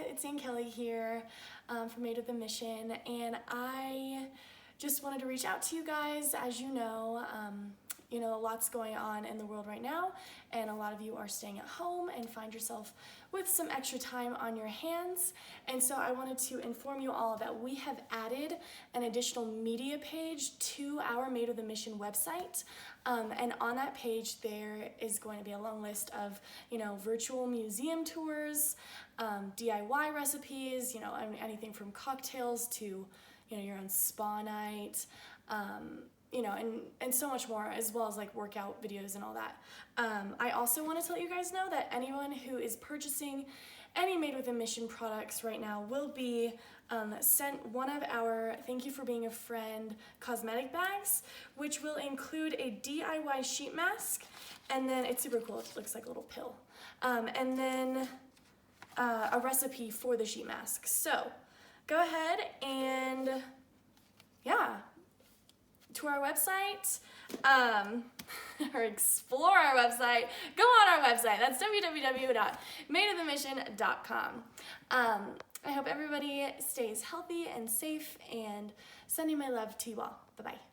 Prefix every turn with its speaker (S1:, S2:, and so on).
S1: it's Ann Kelly here from Made with a Mission, and I just wanted to reach out to you guys. As you know, lots going on in the world right now, and a lot of you are staying at home and find yourself with some extra time on your hands. And so I wanted to inform you all that we have added an additional media page to our Made with a Mission website. And on that page, there is going to be a long list of, virtual museum tours, DIY recipes, anything from cocktails to, your own spa night, and so much more, as well as like workout videos and all that. I also wanted to let you guys know that anyone who is purchasing any Made with a Mission products right now will be sent one of our Thank You for Being a Friend cosmetic bags, which will include a DIY sheet mask, and then it's super cool, it looks like a little pill, and then a recipe for the sheet mask. So go ahead and to our website, or explore our website, go on our website. That's www.madewiththemission.com. I hope everybody stays healthy and safe, and sending my love to you all. Bye-bye.